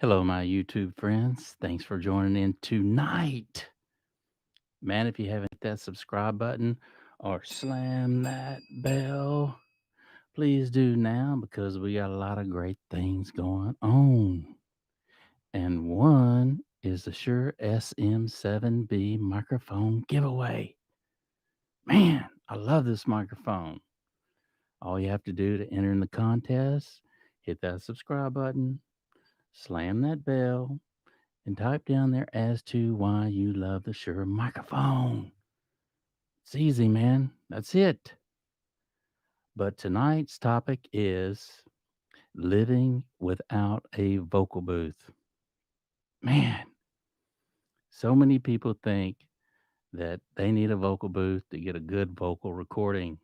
Hello, my YouTube friends. Thanks for joining in tonight. Man, if you haven't hit that subscribe button or slam that bell, please do now because we got a lot of great things going on. And one is the Shure SM7B microphone giveaway. Man, I love this microphone. All you have to do to enter in the contest, hit that subscribe button, slam that bell, and type down there as to why you love the Shure microphone. It's easy, man. That's it. But tonight's topic is living without a vocal booth. Man, so many people think that they need a vocal booth to get a good vocal recording.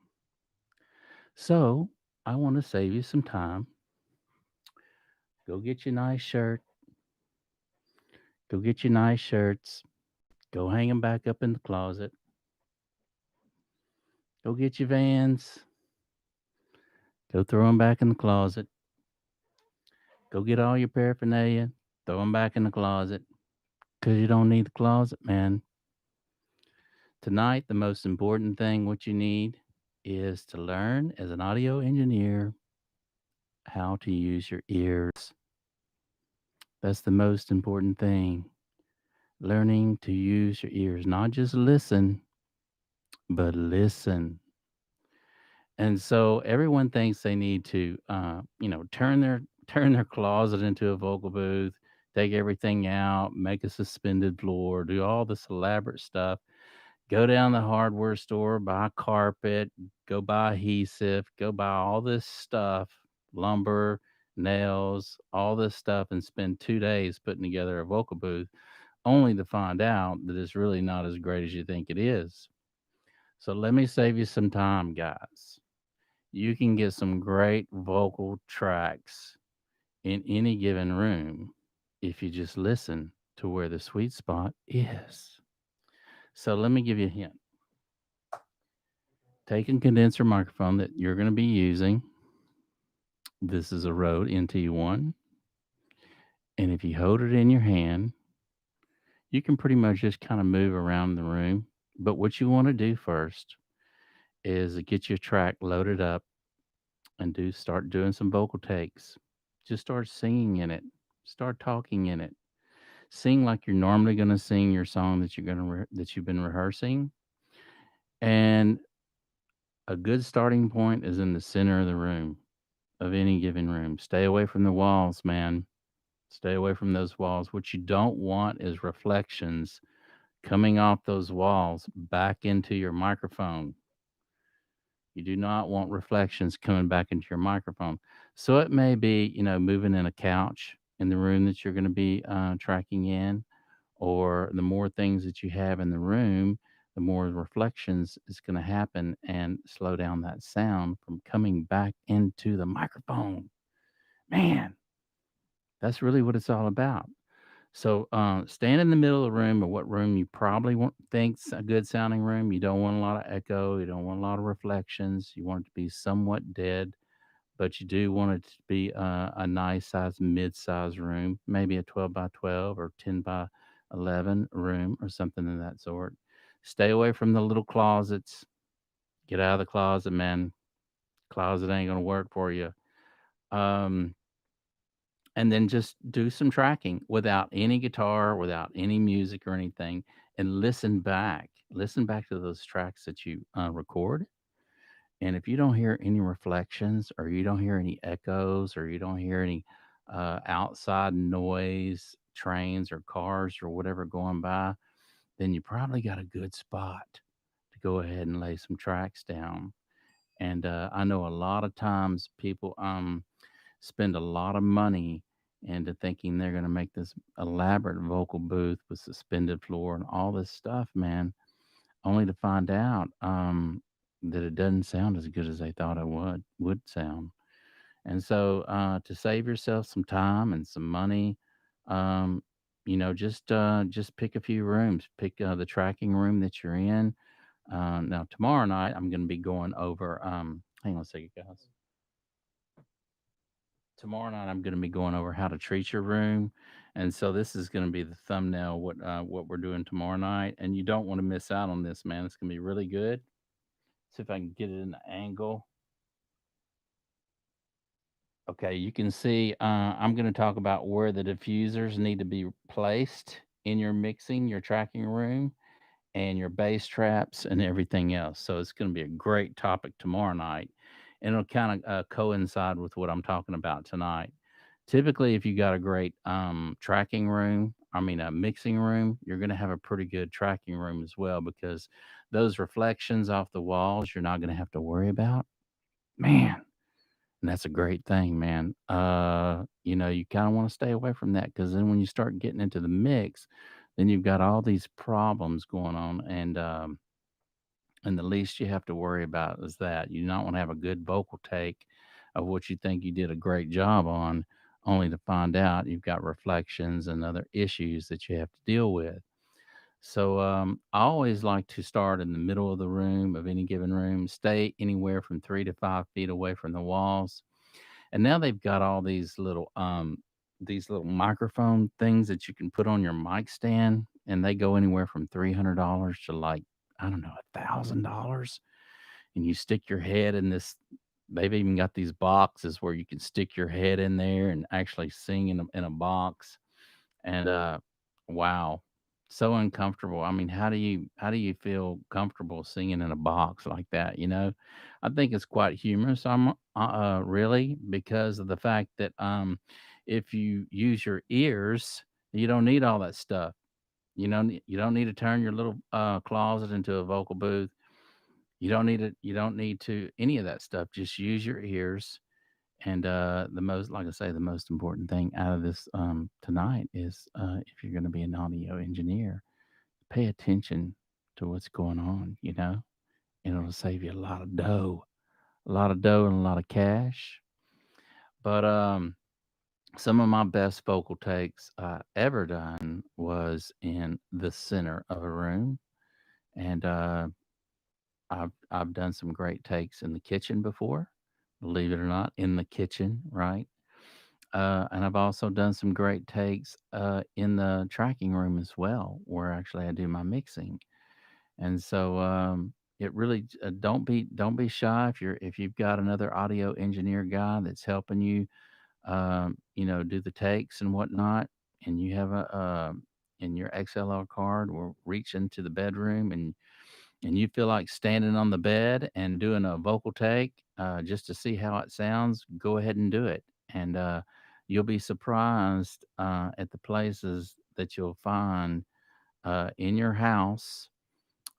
So I want to save you some time. Go get your nice shirt. Go get your nice shirts. Go hang them back up in the closet. Go get your Vans. Go throw them back in the closet. Go get all your paraphernalia, throw them back in the closet because you don't need the closet, man. Tonight, the most important thing what you need is to learn as an audio engineer how to use your ears. That's the most important thing. Learning to use your ears, not just listen, but listen. And so everyone thinks they need to, turn their closet into a vocal booth, take everything out, make a suspended floor, do all this elaborate stuff. Go down the hardware store, buy carpet, go buy adhesive, go buy all this stuff, lumber, nails, all this stuff, and spend 2 days putting together a vocal booth, only to find out that it's really not as great as you think it is. So let me save you some time, guys. You can get some great vocal tracks in any given room if you just listen to where the sweet spot is. So let me give you a hint. Take a condenser microphone that you're going to be using. This is a Rode NT1. And if you hold it in your hand, you can pretty much just kind of move around the room. But what you want to do first is get your track loaded up and start doing some vocal takes. Just start singing in it. Start talking in it. Sing like you're normally going to sing your song that that you've been rehearsing. And a good starting point is in the center of the room, of any given room. Stay away from the walls, man. Stay away from those walls. What you don't want is reflections coming off those walls back into your microphone. You do not want reflections coming back into your microphone. So it may be, moving in a couch in the room that you're going to be tracking in, or the more things that you have in the room, the more reflections is going to happen and slow down that sound from coming back into the microphone. Man, that's really what it's all about. So, stand in the middle of the room, or what room you probably think's a good sounding room. You don't want a lot of echo. You don't want a lot of reflections. You want it to be somewhat dead, but you do want it to be a nice size, mid-size room, maybe a 12 by 12 or 10 by 11 room or something of that sort. Stay away from the little closets. Get out of the closet, man. Closet ain't gonna work for you. Um, and then just do some tracking without any guitar, without any music or anything, and listen back. Listen back to those tracks that you record. And if you don't hear any reflections, or you don't hear any echoes, or you don't hear any outside noise, trains or cars or whatever going by, then you probably got a good spot to go ahead and lay some tracks down. And I know a lot of times people spend a lot of money into thinking they're going to make this elaborate vocal booth with suspended floor and all this stuff, man, only to find out that it doesn't sound as good as they thought it would sound. And so, to save yourself some time and some money, um, just pick a few rooms. Pick the tracking room that you're in. Now, tomorrow night, I'm going to be going over. Hang on a second, guys. tomorrow night I'm going to be going over how to treat your room, and so this is going to be the thumbnail what we're doing tomorrow night, and you don't want to miss out on this, man. It's going to be really good. See if I can get it in the angle. Okay, you can see I'm going to talk about where the diffusers need to be placed in your mixing, your tracking room, and your bass traps and everything else. So it's going to be a great topic tomorrow night, and it'll kind of coincide with what I'm talking about tonight. Typically, if you got a great tracking room, I mean a mixing room, you're going to have a pretty good tracking room as well because those reflections off the walls you're not going to have to worry about. Man, and that's a great thing, man. You kind of want to stay away from that because then when you start getting into the mix, then you've got all these problems going on, and the least you have to worry about is that you not want to have a good vocal take of what you think you did a great job on, only to find out you've got reflections and other issues that you have to deal with. So I always like to start in the middle of the room of any given room, stay anywhere from 3 to 5 feet away from the walls. And now they've got all these little microphone things that you can put on your mic stand, and they go anywhere from $300 to like, I don't know, $1,000. And you stick your head in this. They've even got these boxes where you can stick your head in there and actually sing in a box. And wow, so uncomfortable. I mean, how do you feel comfortable singing in a box like that? I think it's quite humorous. Really, because of the fact that if you use your ears, you don't need all that stuff. You don't need to turn your little closet into a vocal booth. You don't need to any of that stuff. Just use your ears. And like I say, the most important thing out of this tonight is if you're going to be an audio engineer, pay attention to what's going on, and it'll save you a lot of dough and a lot of cash. But some of my best vocal takes I ever done was in the center of a room, and I've done some great takes in the kitchen before, believe it or not, in the kitchen, right? And I've also done some great takes in the tracking room as well, where actually I do my mixing. And so it really don't be shy if you've got another audio engineer guy that's helping you, do the takes and whatnot, and you have a in your XLR card will reach into the bedroom and you feel like standing on the bed and doing a vocal take just to see how it sounds, go ahead and do it. And you'll be surprised at the places that you'll find in your house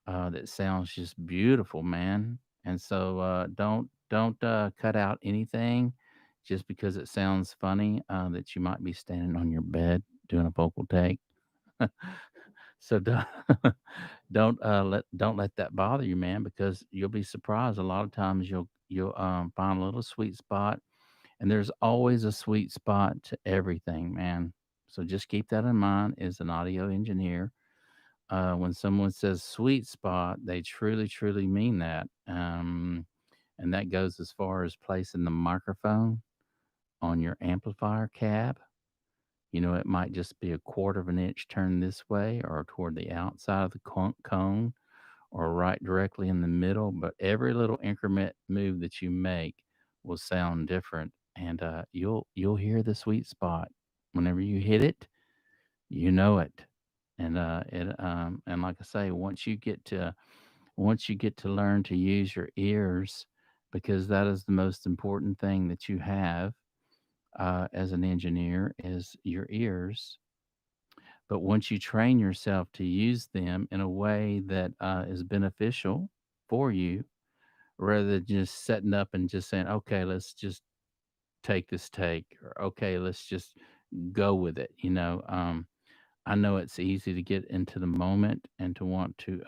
that sounds just beautiful, man. And so don't cut out anything just because it sounds funny that you might be standing on your bed doing a vocal take. So don't let that bother you, man, because you'll be surprised. A lot of times you'll find a little sweet spot, and there's always a sweet spot to everything, man. So just keep that in mind as an audio engineer. When someone says sweet spot, they truly, truly mean that. And that goes as far as placing the microphone on your amplifier cab. It might just be a quarter of an inch turned this way or toward the outside of the cone or right directly in the middle. But every little increment move that you make will sound different, and you'll hear the sweet spot. Whenever you hit it, you know it. And like I say, once you get to learn to use your ears, because that is the most important thing that you have as an engineer is your ears. But once you train yourself to use them in a way that is beneficial for you, rather than just setting up and just saying, okay, let's just take this take, or okay, let's just go with it. I know it's easy to get into the moment and to want to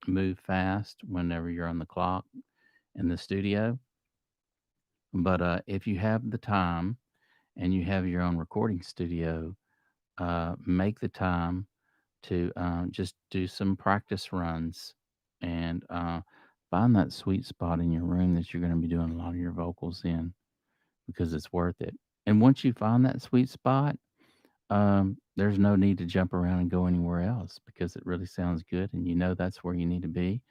move fast whenever you're on the clock in the studio. But if you have the time and you have your own recording studio, make the time to just do some practice runs and find that sweet spot in your room that you're going to be doing a lot of your vocals in because it's worth it. And once you find that sweet spot, there's no need to jump around and go anywhere else because it really sounds good, and you know that's where you need to be.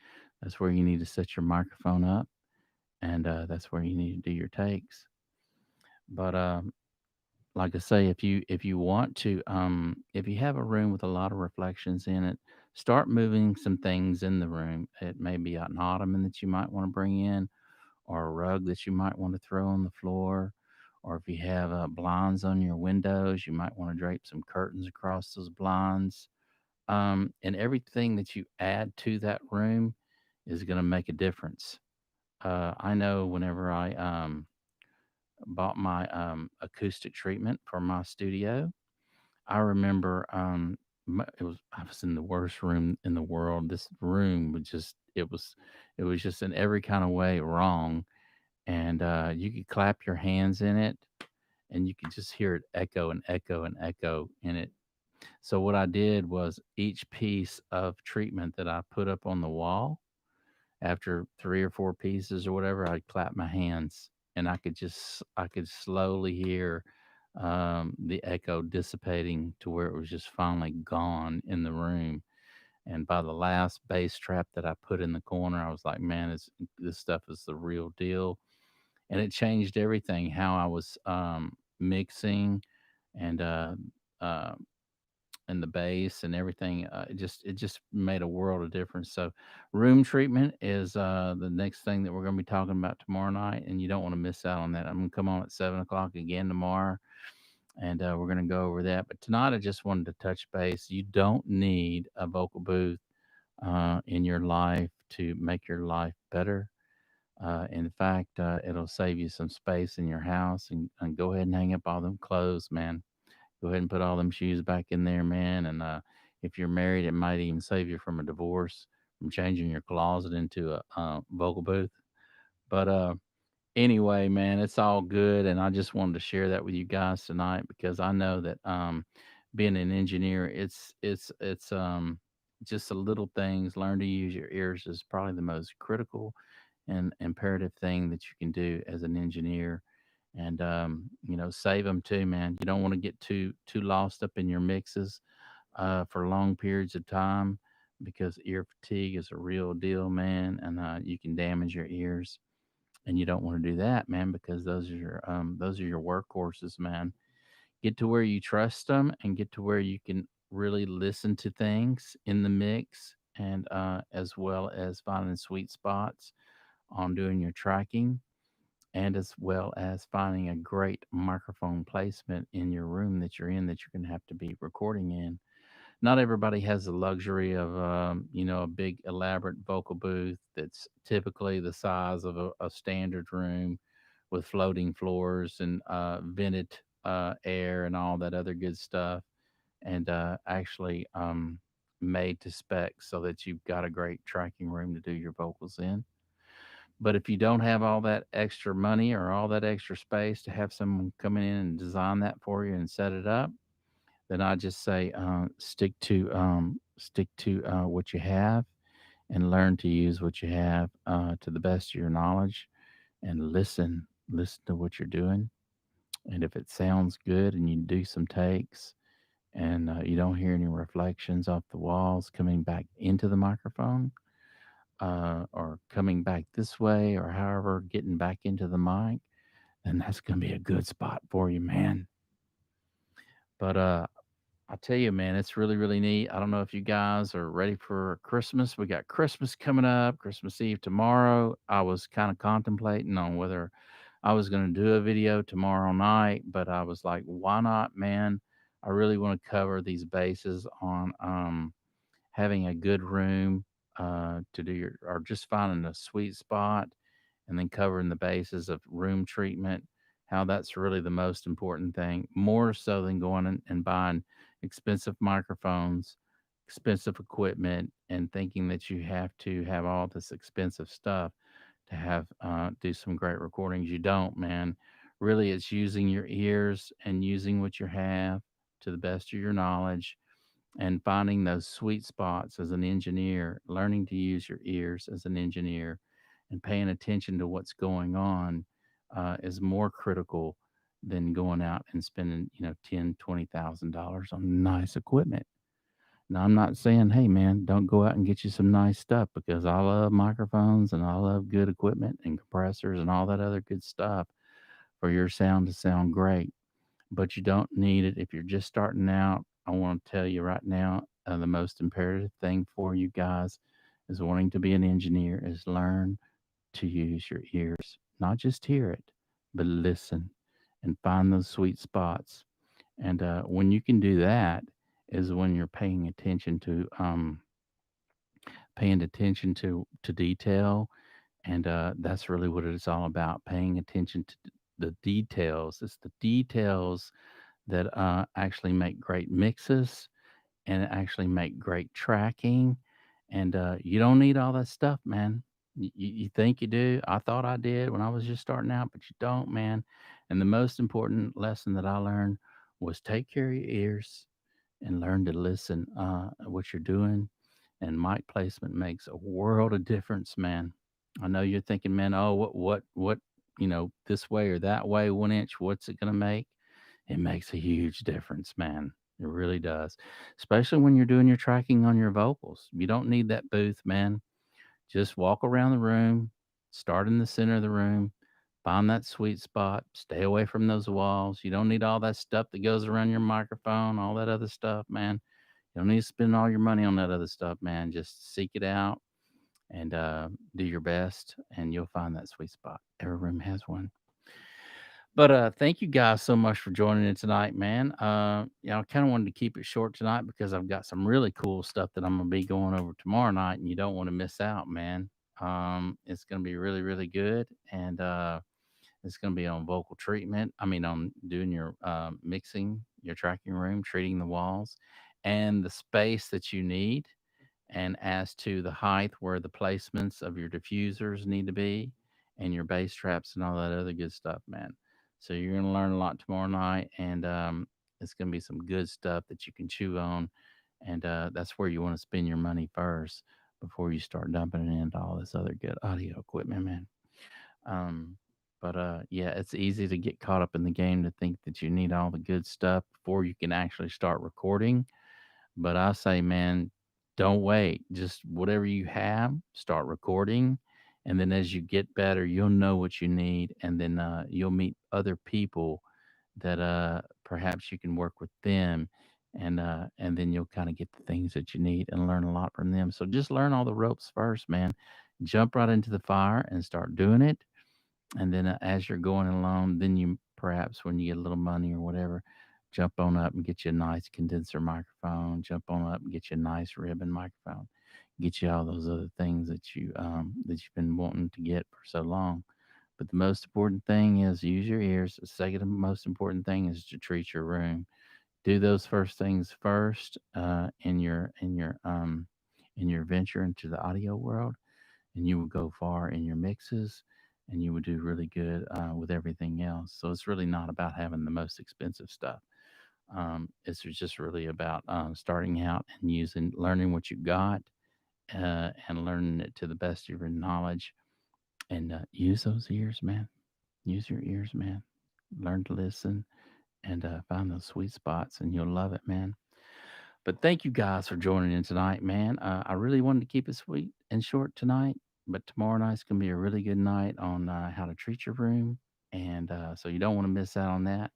That's where you need to set your microphone up, and that's where you need to do your takes. But like I say, if you want to, if you have a room with a lot of reflections in it, start moving some things in the room. It may be an ottoman that you might want to bring in, or a rug that you might want to throw on the floor. Or if you have blinds on your windows, you might want to drape some curtains across those blinds. And everything that you add to that room is going to make a difference. I know whenever I bought my acoustic treatment for my studio, I remember I was in the worst room in the world. This room was just it was just in every kind of way wrong, and you could clap your hands in it, and you could just hear it echo and echo and echo in it. So what I did was each piece of treatment that I put up on the wall, after 3 or 4 pieces or whatever, I'd clap my hands, and I could slowly hear, the echo dissipating to where it was just finally gone in the room, and by the last bass trap that I put in the corner, I was like, "Man, this stuff is the real deal," and it changed everything, how I was, mixing and, uh and the bass and everything. It just made a world of difference. So, room treatment is the next thing that we're going to be talking about tomorrow night, and you don't want to miss out on that. I'm going to come on at 7 o'clock again tomorrow, and we're going to go over that. But tonight, I just wanted to touch base. You don't need a vocal booth in your life to make your life better. In fact, it'll save you some space in your house, and go ahead and hang up all them clothes, man. Go ahead and put all them shoes back in there, man. And if you're married, it might even save you from a divorce, from changing your closet into a vocal booth. But anyway, man, it's all good, and I just wanted to share that with you guys tonight because I know that being an engineer, it's just the little things. Learn to use your ears is probably the most critical and imperative thing that you can do as an engineer. And save them too, man. You don't want to get too lost up in your mixes for long periods of time, because ear fatigue is a real deal, man, and you can damage your ears, and you don't want to do that, man, because those are your workhorses, man. Get to where you trust them, and get to where you can really listen to things in the mix, and as well as finding sweet spots on doing your tracking, and as well as finding a great microphone placement in your room that you're in, that you're going to have to be recording in. Not everybody has the luxury of a big elaborate vocal booth that's typically the size of a standard room, with floating floors and vented air and all that other good stuff, and actually made to spec so that you've got a great tracking room to do your vocals in. But if you don't have all that extra money or all that extra space to have someone come in and design that for you and set it up, then I just say stick to what you have, and learn to use what you have to the best of your knowledge, and listen to what you're doing. And if it sounds good and you do some takes, and you don't hear any reflections off the walls coming back into the microphone, or coming back this way, or however getting back into the mic, then that's going to be a good spot for you, man. But I tell you, man, it's really, really neat. I don't know if you guys are ready for Christmas. We got Christmas coming up, Christmas Eve tomorrow. I was kind of contemplating on whether I was going to do a video tomorrow night, but I was like, why not, man? I really want to cover these bases on having a good room to do your, or just finding a sweet spot, and then covering the bases of room treatment, how that's really the most important thing, more so than going and buying expensive microphones, expensive equipment, and thinking that you have to have all this expensive stuff to have do some great recordings. You don't, man. Really, it's using your ears and using what you have to the best of your knowledge, and finding those sweet spots as an engineer, learning to use your ears as an engineer, and paying attention to what's going on is more critical than going out and spending, $10,000, $20,000 on nice equipment. Now, I'm not saying, hey, man, don't go out and get you some nice stuff, because I love microphones and I love good equipment and compressors and all that other good stuff for your sound to sound great. But you don't need it if you're just starting out. I want to tell you right now, the most imperative thing for you guys is wanting to be an engineer is learn to use your ears, not just hear it, but listen and find those sweet spots. And when you can do that, is when you're paying attention to detail, and that's really what it's all about: paying attention to the details. It's the details that actually make great mixes and actually make great tracking. And you don't need all that stuff, man. You think you do. I thought I did when I was just starting out, but you don't, man. And the most important lesson that I learned was take care of your ears and learn to listen what you're doing. And mic placement makes a world of difference, man. I know you're thinking, man, oh, what, this way or that way, 1 inch, what's it going to make? It makes a huge difference, man. It really does. Especially when you're doing your tracking on your vocals. You don't need that booth, man. Just walk around the room, start in the center of the room, find that sweet spot, stay away from those walls. You don't need all that stuff that goes around your microphone, all that other stuff, man. You don't need to spend all your money on that other stuff, man. Just seek it out and do your best, and you'll find that sweet spot. Every room has one. But thank you guys so much for joining in tonight, man. I kind of wanted to keep it short tonight because I've got some really cool stuff that I'm gonna be going over tomorrow night, and you don't want to miss out, man. It's gonna be really, really good, and it's gonna be on vocal treatment. I mean, on doing your mixing, your tracking room, treating the walls, and the space that you need, and as to the height where the placements of your diffusers need to be, and your bass traps and all that other good stuff, man. So you're going to learn a lot tomorrow night, and it's going to be some good stuff that you can chew on. And that's where you want to spend your money first before you start dumping it into all this other good audio equipment, man. Um, but yeah, it's easy to get caught up in the game to think that you need all the good stuff before you can actually start recording. But I say, man, don't wait. Just whatever you have, start recording. And then as you get better, you'll know what you need. And then you'll meet other people that perhaps you can work with them. And then you'll kind of get the things that you need and learn a lot from them. So just learn all the ropes first, man. Jump right into the fire and start doing it. And then as you're going along, then you perhaps when you get a little money or whatever, jump on up and get you a nice condenser microphone. Jump on up and get you a nice ribbon microphone. Get you all those other things that you've been wanting to get for so long. But the most important thing is use your ears. The second most important thing is to treat your room. Do those first things first in your venture into the audio world, and you will go far in your mixes, and you would do really good with everything else. So it's really not about having the most expensive stuff. It's just really about starting out and learning what you got, and learning it to the best of your knowledge. And use those ears, man. Use your ears, man. Learn to listen and find those sweet spots, and you'll love it, man. But thank you guys for joining in tonight, man. I really wanted to keep it sweet and short tonight, but tomorrow night's going to be a really good night on how to treat your room. And so you don't want to miss out on that.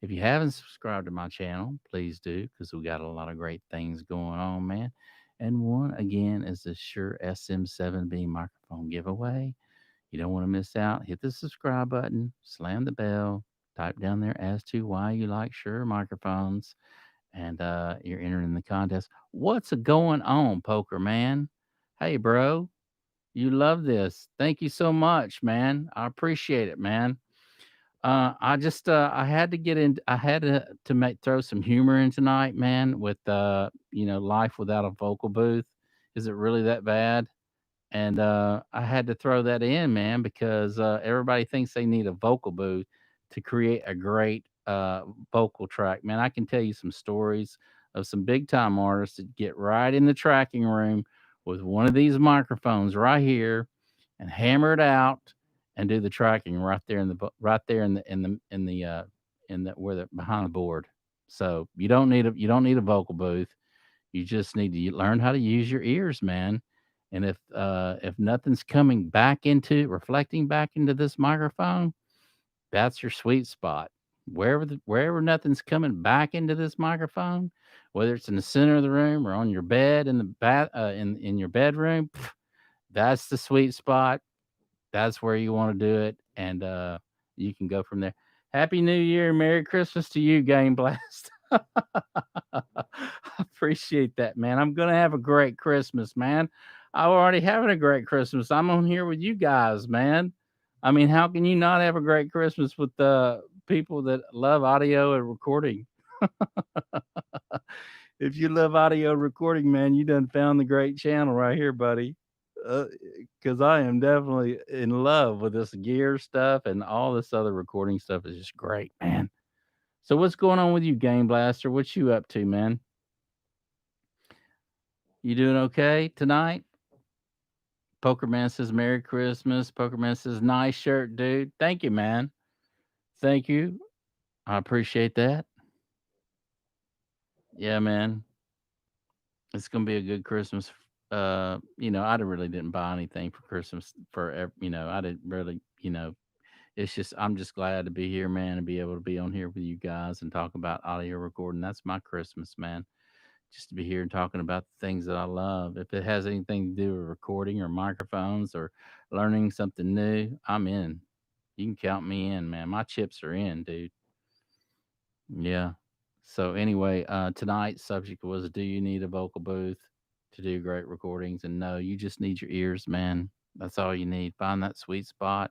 If you haven't subscribed to my channel, please do, because we got a lot of great things going on, man. And one, again, is the Shure SM7B microphone giveaway. You don't want to miss out. Hit the subscribe button, slam the bell, type down there as to why you like Shure microphones, and you're entering the contest. What's going on, Poker Man? Hey, bro, you love this. Thank you so much, man. I appreciate it, man. I just I had to get in. I had to make throw some humor in tonight, man. With life without a vocal booth. Is it really that bad? And I had to throw that in, man, because everybody thinks they need a vocal booth to create a great vocal track. Man, I can tell you some stories of some big time artists that get right in the tracking room with one of these microphones right here and hammer it out and do the tracking right there in the in the where the behind the board. So you don't need a vocal booth. You just need to learn how to use your ears, man. And if nothing's coming back into reflecting back into this microphone, that's your sweet spot. Wherever nothing's coming back into this microphone, whether it's in the center of the room or on your bed in the in your bedroom, that's the sweet spot. That's where you want to do it, and you can go from there. Happy New Year, Merry Christmas to you, Game Blast. I appreciate that, man. I'm gonna have a great Christmas, man. I'm already having a great Christmas. I'm on here with you guys, man. I mean, how can you not have a great Christmas with the people that love audio and recording? If you love audio recording, man, you done found the great channel right here, buddy. Because I am definitely in love with this gear stuff and all this other recording stuff is just great, man. So what's going on with you, Game Blaster? What you up to, man? You doing okay tonight? Pokerman says Merry Christmas. Pokerman says nice shirt, dude. Thank you, man. Thank you. I appreciate that. Yeah, man. It's gonna be a good Christmas. I really didn't buy anything for Christmas I didn't really, it's just I'm just glad to be here, man, and be able to be on here with you guys and talk about audio recording. That's my Christmas, man. Just to be here and talking about the things that I love. If it has anything to do with recording or microphones or learning something new, I'm in. You can count me in, man. My chips are in, dude. Yeah. So anyway, tonight's subject was, do you need a vocal booth to do great recordings? And no, you just need your ears, man. That's all you need. Find that sweet spot,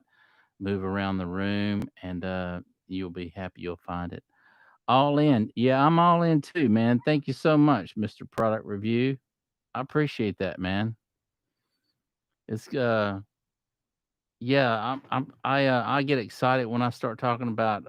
move around the room, and you'll be happy you'll find it. All in. Yeah, I'm all in too, man. Thank you so much, Mr. Product Review. I appreciate that, man. It's Yeah, I get excited when I start talking about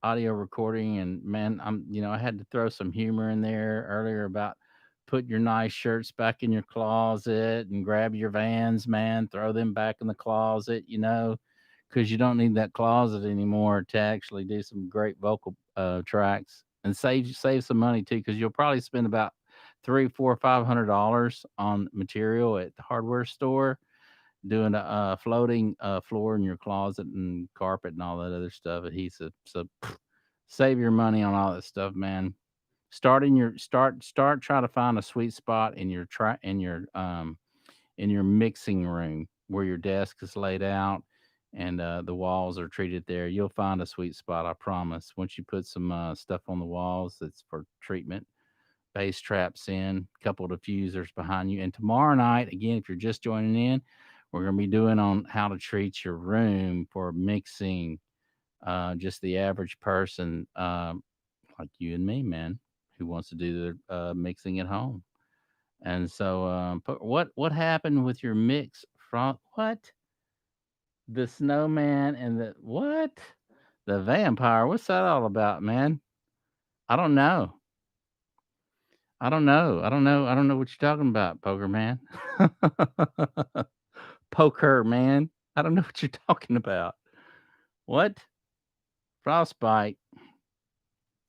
audio recording, and man, I had to throw some humor in there earlier about put your nice shirts back in your closet and grab your Vans, man, throw them back in the closet, because you don't need that closet anymore to actually do some great vocal tracks and save some money too, because you'll probably spend about 3, 4, $500 on material at the hardware store doing a floating floor in your closet and carpet and all that other stuff, adhesive. So save your money on all that stuff, man. Start try to find a sweet spot in your in your mixing room where your desk is laid out and the walls are treated there. You'll find a sweet spot, I promise. Once you put some stuff on the walls that's for treatment, bass traps in, a couple of diffusers behind you. And tomorrow night, again, if you're just joining in, we're going to be doing on how to treat your room for mixing. Just the average person, like you and me, man, who wants to do their mixing at home. And so, what happened with your mix from what the snowman and the what the vampire? What's that all about, man? I don't know. I don't know. I don't know. I don't know what you're talking about, Poker Man. Poker Man. I don't know what you're talking about. What? Frostbite.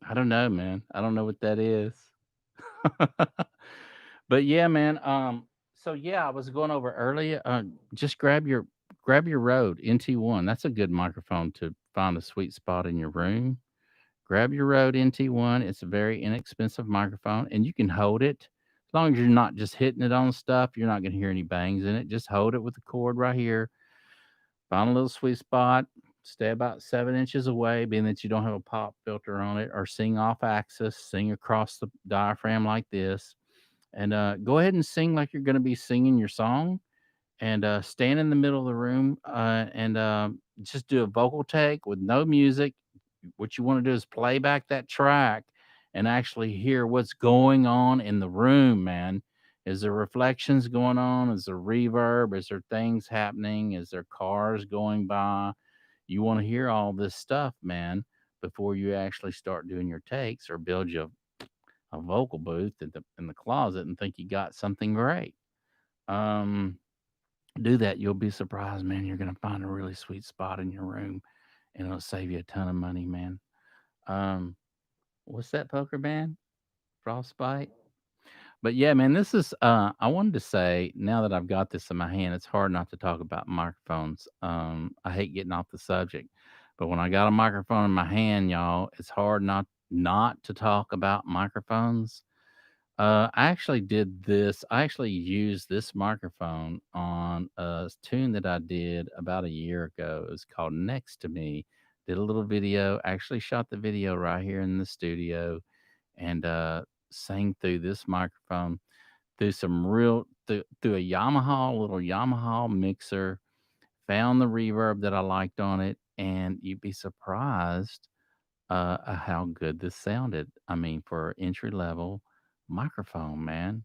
I don't know, man. I don't know what that is. But yeah, man. So yeah, I was going over earlier. Just grab your Rode NT1. That's a good microphone to find a sweet spot in your room. Grab your Rode NT1. It's a very inexpensive microphone, and you can hold it. As long as you're not just hitting it on stuff, you're not going to hear any bangs in it. Just hold it with the cord right here. Find a little sweet spot. Stay about 7 inches away, being that you don't have a pop filter on it, or sing off axis, sing across the diaphragm like this. And go ahead and sing like you're going to be singing your song, and stand in the middle of the room and just do a vocal take with no music. What you want to do is play back that track and actually hear what's going on in the room, man. Is there reflections going on? Is there reverb? Is there things happening? Is there cars going by? You want to hear all this stuff, man, before you actually start doing your takes or build you a vocal booth in the closet and think you got something great. Um, do that. You'll be surprised, man. You're going to find a really sweet spot in your room and it'll save you a ton of money, man. Um, what's that poker band? Frostbite. But yeah, man, this is I wanted to say now that I've got this in my hand, it's hard not to talk about microphones. I hate getting off the subject, but when I got a microphone in my hand, y'all, it's hard not to talk about microphones. I actually did this. I actually used this microphone on a tune that I did about a year ago. It was called Next to Me. Did a little video, actually shot the video right here in the studio and sang through this microphone through some real through a Yamaha little Yamaha mixer. Found the reverb that I liked on it, and you'd be surprised how good this sounded. I mean, for entry level microphone, man.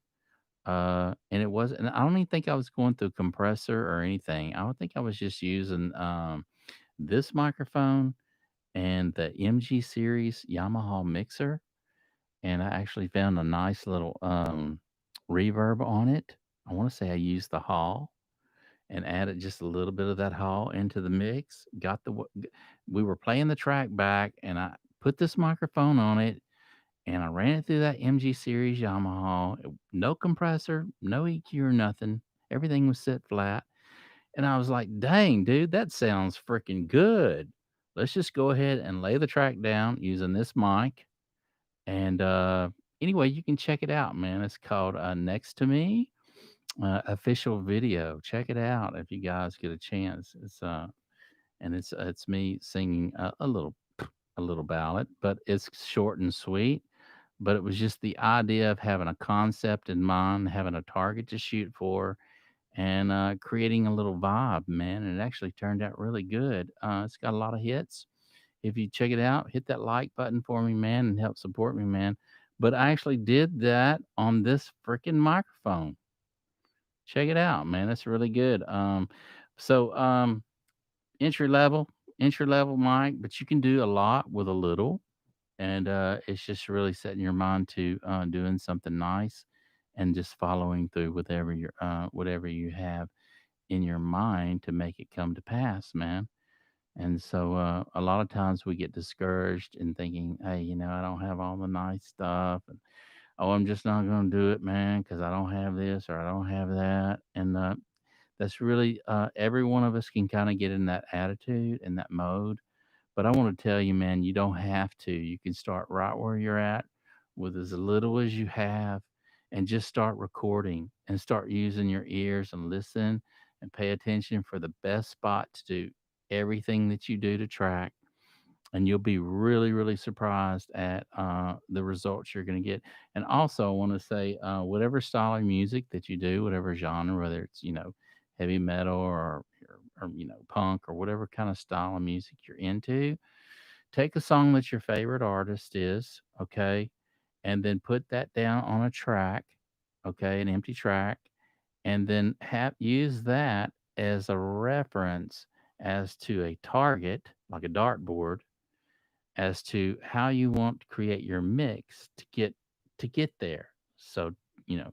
And it was, and I don't even think I was going through compressor or anything. I would think I was just using this microphone and the MG series Yamaha mixer, and I actually found a nice little reverb on it. I want to say I used the hall and added just a little bit of that hall into the mix. We were playing the track back, and I put this microphone on it, and I ran it through that MG series Yamaha. No compressor, no EQ or nothing. Everything was set flat, and I was like, "Dang, dude, that sounds freaking good. Let's just go ahead and lay the track down using this mic." And anyway, you can check it out, man. It's called Next to Me official video. Check it out if you guys get a chance. It's me singing a little ballad, but it's short and sweet. But it was just the idea of having a concept in mind, having a target to shoot for, and creating a little vibe, man. And it actually turned out really good. It's got a lot of hits. If you check it out, hit that like button for me, man, and help support me, man. But I actually did that on this freaking microphone. Check it out, man. It's really good. So entry level, entry level mic, but you can do a lot with a little, and it's just really setting your mind to doing something nice, and just following through with whatever you have in your mind to make it come to pass, man. And so a lot of times we get discouraged in thinking, hey, I don't have all the nice stuff, and oh, I'm just not going to do it, man, because I don't have this or I don't have that, and that's really every one of us can kind of get in that attitude and that mode. But I want to tell you, man, you don't have to. You can start right where you're at with as little as you have, and just start recording and start using your ears and listen and pay attention for the best spot to do everything that you do to track, and you'll be really, really surprised at the results you're going to get. And also, I want to say, whatever style of music that you do, whatever genre, whether it's heavy metal or punk or whatever kind of style of music you're into, take a song that your favorite artist is, okay, and then put that down on a track, okay, an empty track, and then have use that as a reference as to a target, like a dartboard, as to how you want to create your mix to get there. So, you know,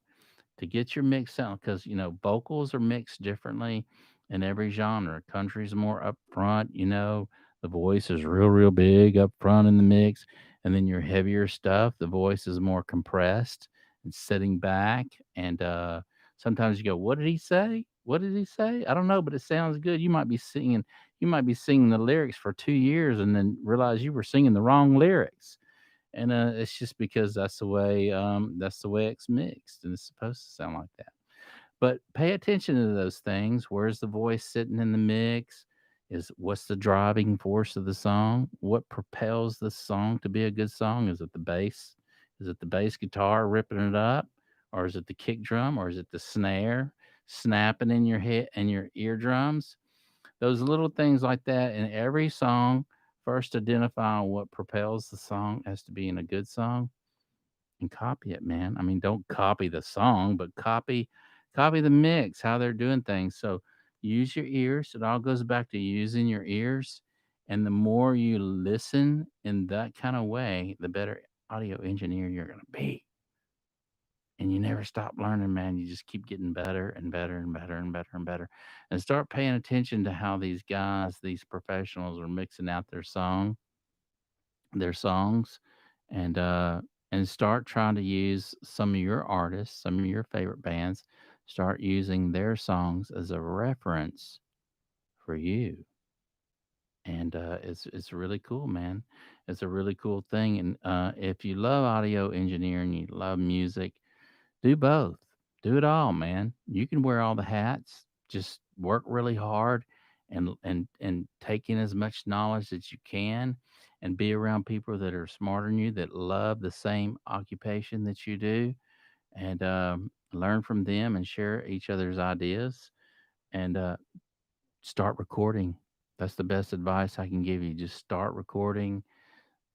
to get your mix sound, because vocals are mixed differently in every genre. Country's more up front, the voice is real big up front in the mix, and then your heavier stuff, the voice is more compressed and sitting back. And sometimes you go, what did he say? What did he say? I don't know, but it sounds good. You might be singing the lyrics for 2 years and then realize you were singing the wrong lyrics. And it's just because that's the way it's mixed, and it's supposed to sound like that. But pay attention to those things. Where's the voice sitting in the mix? Is what's the driving force of the song? What propels the song to be a good song? Is it the bass? Is it the bass guitar ripping it up? Or is it the kick drum? Or is it the snare snapping in your head and your eardrums? Those little things like that in every song. First, identify what propels the song as to being a good song, and copy it, man. I mean, don't copy the song, but copy the mix, how they're doing things. So use your ears. It all goes back to using your ears. And the more you listen in that kind of way, the better audio engineer you're going to be. And you never stop learning, man. You just keep getting better and better and better and better and better. And start paying attention to how these guys, these professionals, are mixing out their song. their songs, and start trying to use some of your artists, some of your favorite bands, start using their songs as a reference for you. And it's really cool, man. It's a really cool thing. And if you love audio engineering, you love music, do both. Do it all, man. You can wear all the hats. Just work really hard and take in as much knowledge as you can and be around people that are smarter than you that love the same occupation that you do and learn from them and share each other's ideas and start recording. That's the best advice I can give you. Just start recording.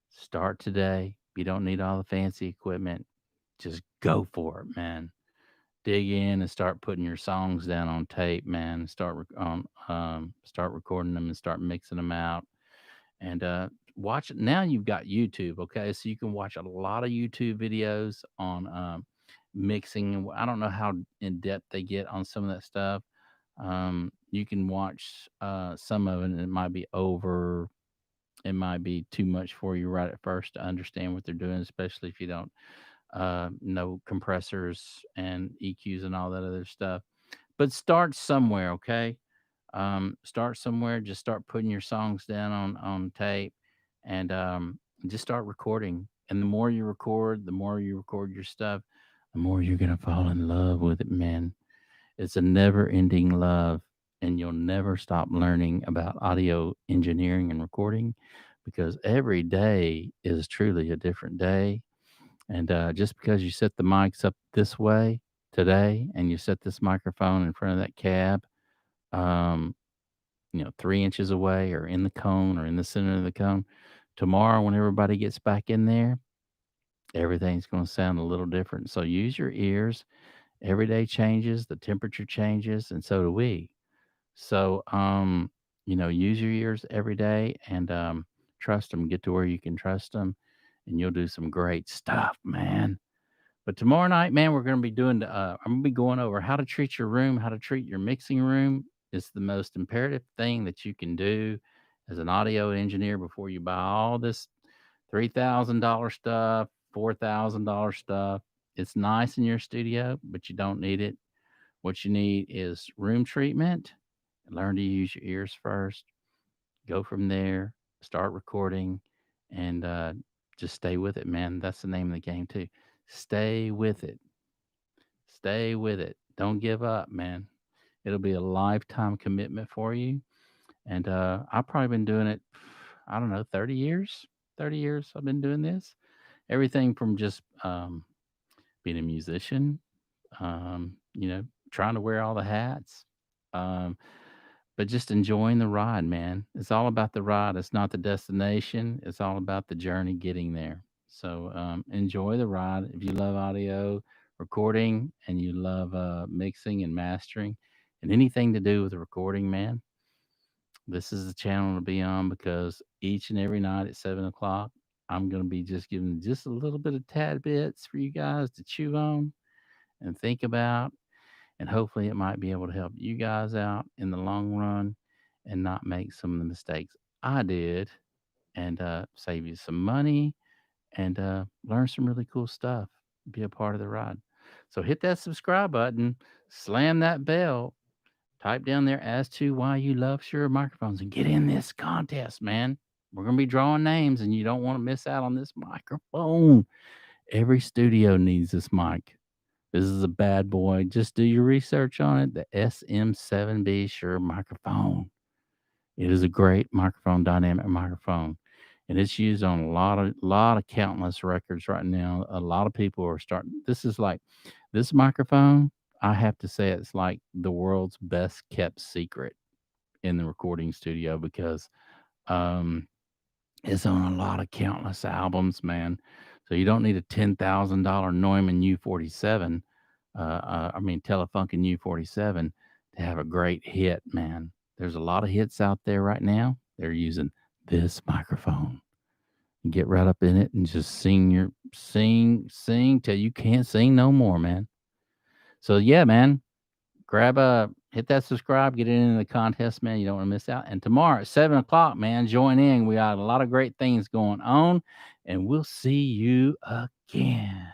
Start today. You don't need all the fancy equipment. Just go for it, man. Dig in and start putting your songs down on tape, man. Start recording them and start mixing them out. And watch it. Now you've got YouTube, okay? So you can watch a lot of YouTube videos on mixing. And I don't know how in depth they get on some of that stuff. You can watch some of it, and it might be over. It might be too much for you right at first to understand what they're doing, especially if you don't know compressors and EQs and all that other stuff. But start somewhere, okay? Start somewhere. Just start putting your songs down on tape, and just start recording. And the more you record your stuff, the more you're gonna fall in love with it, man. It's a never-ending love, and you'll never stop learning about audio engineering and recording because every day is truly a different day. And just because you set the mics up this way today and you set this microphone in front of that cab, um, 3 inches away or in the cone or in the center of the cone, tomorrow when everybody gets back in there, everything's going to sound a little different. So use your ears. Every day changes, the temperature changes, and so do we. So, use your ears every day and trust them. Get to where you can trust them, and you'll do some great stuff, man. But tomorrow night, man, we're going to be doing. I'm going to be going over how to treat your room, how to treat your mixing room. It's the most imperative thing that you can do as an audio engineer before you buy all this $3,000 stuff, $4,000 stuff. It's nice in your studio, but you don't need it. What you need is room treatment. Learn to use your ears first. Go from there. Start recording, and just stay with it, man. That's the name of the game too. Stay with it. Stay with it. Don't give up, man. It'll be a lifetime commitment for you. And I've probably been doing it, I don't know, 30 years. 30 years I've been doing this. Everything from just being a musician, trying to wear all the hats, um, but just enjoying the ride, man. It's all about the ride. It's not the destination. It's all about the journey getting there. So enjoy the ride. If you love audio recording and you love mixing and mastering and anything to do with the recording, man, this is the channel to be on because each and every night at 7 o'clock, I'm going to be just giving just a little bit of tad bits for you guys to chew on and think about. And hopefully, it might be able to help you guys out in the long run and not make some of the mistakes I did and save you some money and learn some really cool stuff. Be a part of the ride. So hit that subscribe button, slam that bell, type down there as to why you love Shure microphones and get in this contest, man. We're going to be drawing names and you don't want to miss out on this microphone. Every studio needs this mic. This is a bad boy. Just do your research on it. The SM7B Shure microphone. It is a great microphone, dynamic microphone, and it's used on a lot of countless records right now. A lot of people are starting. This microphone. I have to say, it's like the world's best kept secret in the recording studio because um, it's on a lot of countless albums, man. So you don't need a $10,000 Neumann U47, Telefunken U47 to have a great hit, man. There's a lot of hits out there right now. They're using this microphone. You get right up in it and just sing till you can't sing no more, man. So yeah, man, grab a hit that subscribe, get it into the contest, man. You don't want to miss out. And tomorrow at 7 o'clock, man, join in. We got a lot of great things going on, and we'll see you again.